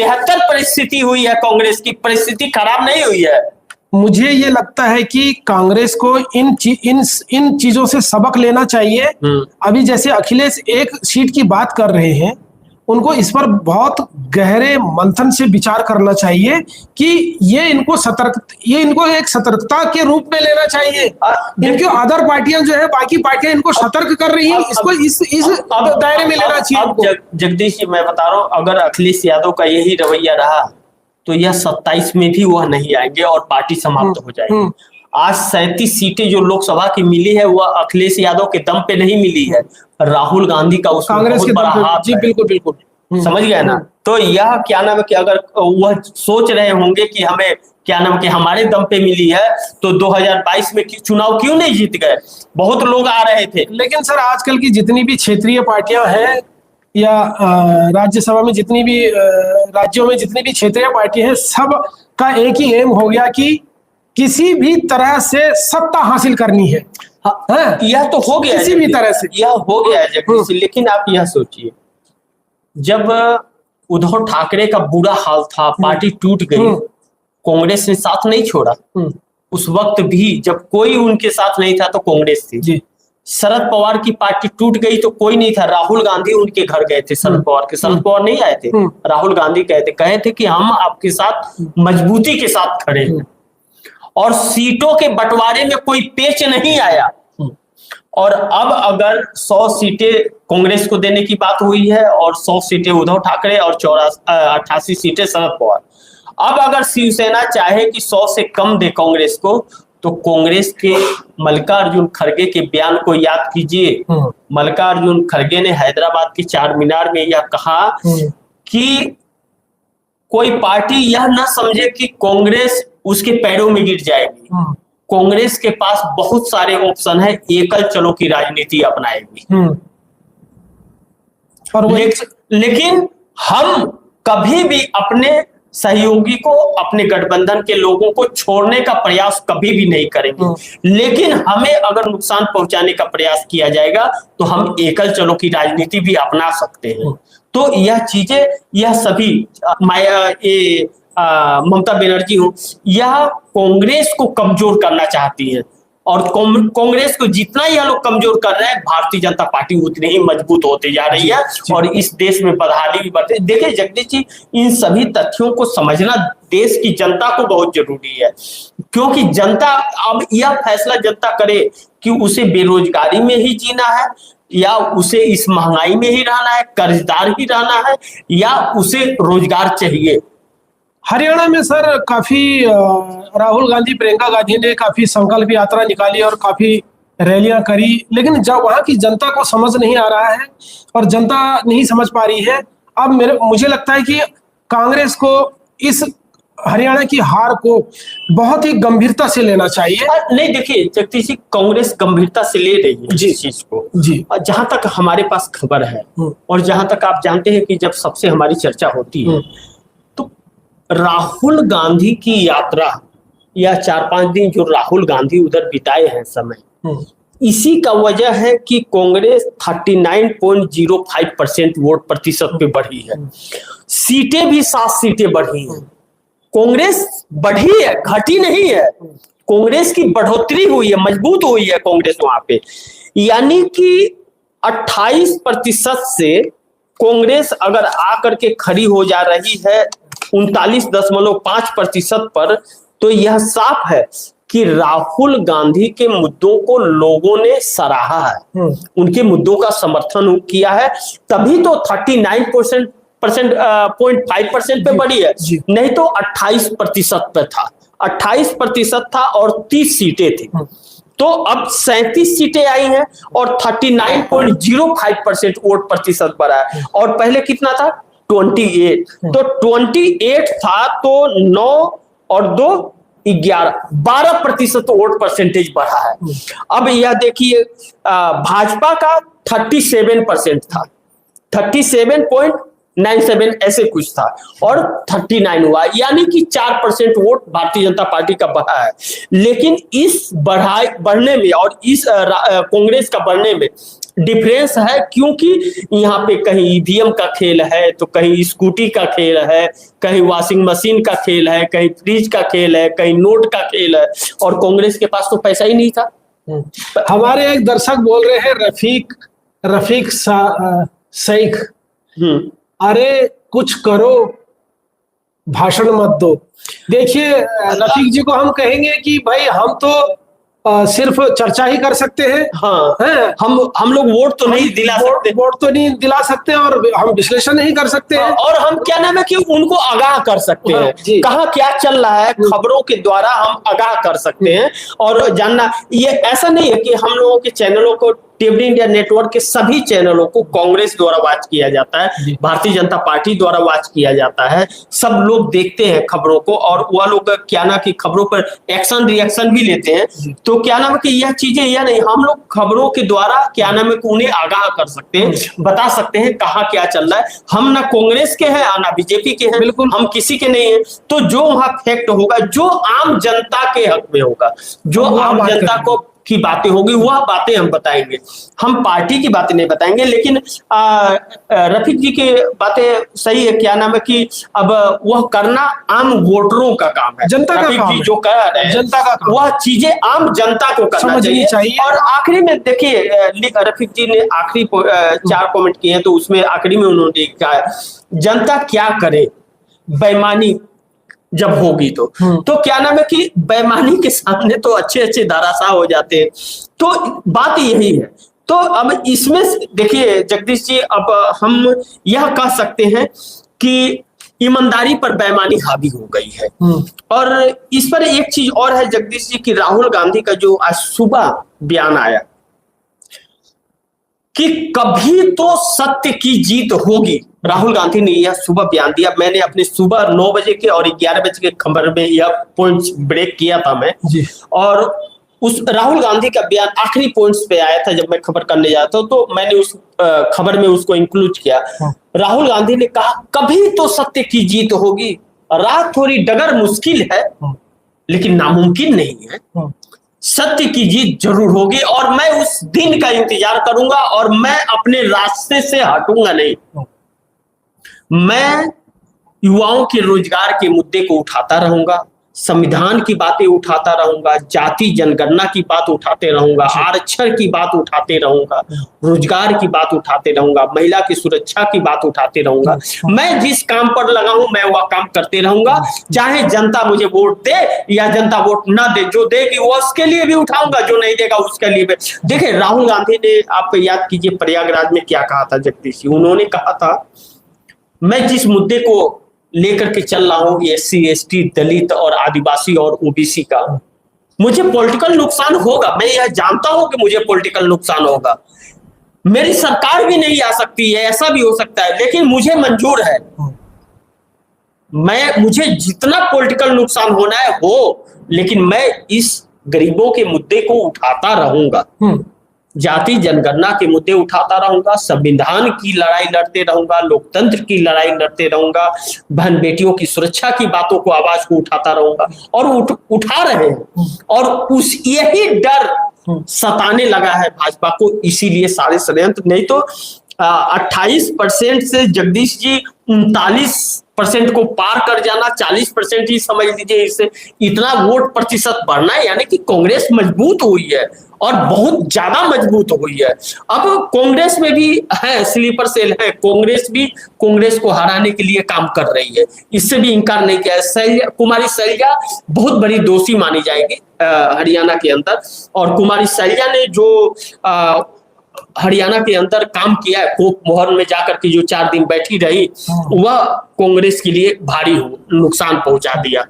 बेहतर परिस्थिति हुई है, कांग्रेस की परिस्थिति खराब नहीं हुई है। मुझे ये लगता है कि कांग्रेस को इन चीजों से सबक लेना चाहिए। अभी जैसे अखिलेश एक सीट की बात कर रहे हैं, उनको इस पर बहुत गहरे मंथन से विचार करना चाहिए कि ये इनको एक सतर्कता के रूप में लेना चाहिए। इनके अदर पार्टियां जो है, बाकी पार्टियां इनको सतर्क कर रही हैं, इसको इस दायरे में लेना चाहिए। जगदीश जी, मैं बता रहा हूँ, अगर अखिलेश यादव का यही रवैया रहा तो यह 27 में भी वह नहीं आएंगे और पार्टी समाप्त हो जाएगी। आज 37 सीटें जो लोकसभा की मिली है वह अखिलेश यादव के दम पे नहीं मिली है, राहुल गांधी का उसमें कांग्रेस के बड़ा हाथ जी, बिल्कुल बिल्कुल, समझ गए ना। तो यह क्या नाम है कि अगर वह सोच रहे होंगे कि हमें क्या नाम कि हमारे दम पे मिली है तो 2022 में चुनाव क्यों नहीं जीत गए, बहुत लोग आ रहे थे। लेकिन सर आजकल की जितनी भी क्षेत्रीय पार्टियां हैं या राज्यसभा में जितनी भी राज्यों में जितनी भी क्षेत्रीय पार्टी है, सब का एक ही एम हो गया कि किसी भी तरह से सत्ता हासिल करनी है। हाँ, यह तो हो गया, किसी भी तरह से यह हो गया जगदीश। लेकिन आप यह सोचिए, जब उद्धव ठाकरे का बुरा हाल था, पार्टी टूट गई, कांग्रेस ने साथ नहीं छोड़ा। उस वक्त भी जब कोई उनके साथ नहीं था तो कांग्रेस थी जी। शरद पवार की पार्टी टूट गई तो कोई नहीं था, राहुल गांधी उनके घर गए थे, शरद पवार के। शरद पवार नहीं आए थे, राहुल गांधी कहे थे कि हम आपके साथ मजबूती के साथ खड़े हैं। और सीटों के बंटवारे में कोई पेच नहीं आया। और अब अगर 100 सीटें कांग्रेस को देने की बात हुई है और 100 सीटें उद्धव ठाकरे और 88 सीटें शरद पवार, अब अगर शिवसेना चाहे कि 100 से कम दे कांग्रेस को, तो कांग्रेस के मल्लिकार्जुन खड़गे के बयान को याद कीजिए। मल्लिकार्जुन खड़गे ने हैदराबाद की चार मीनार में यह कहा कि कोई पार्टी यह ना समझे कि कांग्रेस उसके पैरों में गिर जाएगी। कांग्रेस के पास बहुत सारे ऑप्शन है, एकल चलो की राजनीति अपनाएगी। और लेकिन हम कभी भी अपने सहयोगी को, अपने गठबंधन के लोगों को छोड़ने का प्रयास कभी भी नहीं करेंगे। लेकिन हमें अगर नुकसान पहुंचाने का प्रयास किया जाएगा तो हम एकल चलो की राजनीति भी अपना सकते हैं। तो यह चीजें, यह सभी ममता बनर्जी हो, यह कांग्रेस को कमजोर करना चाहती है। और कांग्रेस को जितना यह लोग कमजोर कर रहे हैं, भारतीय जनता पार्टी उतनी ही मजबूत होती जा रही है और इस देश में बदहाली भी बढ़ती है। देखिए जगदीश जी, इन सभी तथ्यों को समझना देश की जनता को बहुत जरूरी है, क्योंकि जनता अब यह फैसला जनता करे कि उसे बेरोजगारी में ही जीना है या उसे इस महंगाई में ही रहना है, कर्जदार ही रहना है, या उसे रोजगार चाहिए। हरियाणा में सर काफी राहुल गांधी, प्रियंका गांधी ने काफी संकल्प यात्रा निकाली और काफी रैलियां करी, लेकिन जब वहां की जनता को समझ नहीं आ रहा है और जनता नहीं समझ पा रही है। अब मुझे लगता है कि कांग्रेस को इस हरियाणा की हार को बहुत ही गंभीरता से लेना चाहिए। नहीं देखिए जगदीश जी, कांग्रेस गंभीरता से ले रही है इस चीज को जी। जहां तक हमारे पास खबर है और जहां तक आप जानते हैं कि जब सबसे हमारी चर्चा होती है तो राहुल गांधी की यात्रा या 4-5 दिन जो राहुल गांधी उधर बिताए हैं समय, इसी का वजह है कि कांग्रेस 39.05% वोट प्रतिशत पे बढ़ी है। सीटें भी 7 सीटें बढ़ी हैं। कांग्रेस बढ़ी है, घटी नहीं है। कांग्रेस की बढ़ोतरी हुई है, मजबूत हुई है कांग्रेस वहां पे। यानी कि 28% से कांग्रेस अगर आकर के खड़ी हो जा रही है 39.5% पर, तो यह साफ है कि राहुल गांधी के मुद्दों को लोगों ने सराहा है, उनके मुद्दों का समर्थन किया है, तभी तो 39.5% पे बढ़ी है। नहीं तो 28% पे था, 28% था और 30 सीटें थी। तो अब 37 सीटें आई हैं और 39.05% वोट प्रतिशत बढ़ा है। और पहले कितना था? 28। तो 28 था तो 9 और 2 11, 12% वोट परसेंटेज बढ़ा है। अब यह देखिए भाजपा का 37% था, 37.97 ऐसे कुछ था और 39 हुआ, यानी कि 4% वोट भारतीय जनता पार्टी का बढ़ा है। लेकिन इस बढ़ने में और इस कांग्रेस का बढ़ने में डिफरेंस है, क्योंकि यहाँ पे कहीं ईवीएम का खेल है, तो कहीं स्कूटी का खेल है, कहीं वॉशिंग मशीन का खेल है, कहीं फ्रिज का खेल है, कहीं नोट का खेल है, और कांग्रेस के पास तो पैसा ही नहीं था। हमारे एक दर्शक बोल रहे हैं रफीक सईख, अरे कुछ करो, भाषण मत दो। देखिए रफीक जी को हम कहेंगे कि भाई हम तो सिर्फ चर्चा ही कर सकते हैं। हाँ, हैं? हम लोग वोट तो नहीं दिला सकते, वोट तो नहीं दिला सकते, और हम विश्लेषण नहीं कर सकते हैं, और हम क्या नाम है कि उनको आगाह कर सकते हैं, कहाँ क्या चल रहा है, खबरों के द्वारा हम आगाह कर सकते हैं और जानना। ये ऐसा नहीं है कि हम लोगों के चैनलों को, टीवी इंडिया नेटवर्क के सभी चैनलों को कांग्रेस द्वारा वॉच किया जाता है, भारतीय जनता पार्टी द्वारा वॉच किया जाता है, सब लोग देखते हैं खबरों को, और वह लोग क्या ना कि खबरों पर एक्शन रिएक्शन भी लेते हैं। तो क्या नाम है कि यह चीजें, यह नहीं, हम लोग खबरों के द्वारा क्या नाम है कि उन्हें आगाह कर सकते हैं, बता सकते हैं कहाँ क्या चल रहा है। हम ना कांग्रेस के हैं ना बीजेपी के हैं, बिल्कुल हम किसी के नहीं है। तो जो वहां फैक्ट होगा, जो आम जनता के हक में होगा, जो आम जनता को की बातें होगी, वह बातें हम बताएंगे। हम पार्टी की बातें नहीं बताएंगे। लेकिन रफीक जी की बातें सही है, क्या नाम है कि अब वह करना आम वोटरों का काम है, जनता का काम है, जो कह रहे हैं जनता का काम, वह चीजें आम जनता को करना चाहिए। और आखिरी में देखिए, रफीक जी ने आखिरी 4 कमेंट किए हैं, तो उसमें आखिरी में उन्होंने कहा है, जनता क्या करे बेईमानी जब होगी तो क्या नाम है कि बेईमानी के सामने तो अच्छे अच्छे धाराशाह हो जाते हैं। तो बात यही है। तो अब इसमें देखिए जगदीश जी, अब हम यह कह सकते हैं कि ईमानदारी पर बेईमानी हावी हो गई है। और इस पर एक चीज और है जगदीश जी, कि राहुल गांधी का जो आज सुबह बयान आया कि कभी तो सत्य की जीत होगी, राहुल गांधी ने यह सुबह बयान दिया। मैंने अपने सुबह 9 बजे के और 11 बजे के खबर में यह पॉइंट्स ब्रेक किया था मैं जी। और उस राहुल गांधी का बयान आखिरी पॉइंट्स पे आया था जब मैं खबर करने जाता हूं, तो मैंने उस खबर में उसको इंक्लूड किया। राहुल गांधी ने कहा कभी तो सत्य की जीत होगी, रात थोड़ी डगर मुश्किल है लेकिन नामुमकिन नहीं है, सत्य की जीत जरूर होगी और मैं उस दिन का इंतजार करूंगा और मैं अपने रास्ते से हटूंगा नहीं। मैं युवाओं के रोजगार के मुद्दे को उठाता रहूंगा, संविधान की बातें उठाता रहूंगा, जाति जनगणना की बात उठाते रहूंगा, आरक्षण की बात उठाते रहूंगा, रोजगार की बात उठाते रहूंगा, महिला की सुरक्षा की बात उठाते रहूंगा। मैं जिस काम पर लगा हूं मैं वह काम करते रहूंगा, चाहे जनता मुझे वोट दे या जनता वोट ना दे। जो देगी वो उसके लिए भी उठाऊंगा, जो नहीं देगा उसके लिए भी। देखिए राहुल गांधी ने, आप याद कीजिए प्रयागराज में क्या कहा था जगदीश जी, उन्होंने कहा था मैं जिस मुद्दे को लेकर के चल रहा हूं, SC ST दलित और आदिवासी और OBC का, मुझे पॉलिटिकल नुकसान होगा, मैं यह जानता हूं कि मुझे पॉलिटिकल नुकसान होगा, मेरी सरकार भी नहीं आ सकती है, ऐसा भी हो सकता है, लेकिन मुझे मंजूर है, मुझे जितना पॉलिटिकल नुकसान होना है हो, लेकिन मैं इस गरीबों के मुद्दे को उठाता रहूंगा, जाति जनगणना के मुद्दे उठाता रहूंगा, संविधान की लड़ाई लड़ते रहूंगा, लोकतंत्र की लड़ाई लड़ते रहूंगा, बहन बेटियों की सुरक्षा की बातों को, आवाज को उठाता रहूंगा और उठा रहे हैं। और उस यही डर सताने लगा है भाजपा को, इसीलिए सारे षड्यंत्र। नहीं तो 28% से जगदीश जी 39% को पार कर जाना, 40% ही समझ लीजिए, इससे इतना वोट प्रतिशत बढ़ना है, यानी कि कांग्रेस मजबूत हुई है और बहुत ज्यादा मजबूत हुई है। अब कांग्रेस में भी है स्लीपर सेल है, कांग्रेस को हराने के लिए काम कर रही है, इससे भी इनकार नहीं किया। कुमारी शैलजा बहुत बड़ी दोषी मानी जाएगी हरियाणा के अंदर, और कुमारी शैलजा ने जो हरियाणा के अंदर काम किया है, कोप मोहर में जाकर के जो 4 दिन बैठी रही, वह कांग्रेस के लिए भारी नुकसान पहुंचा दिया।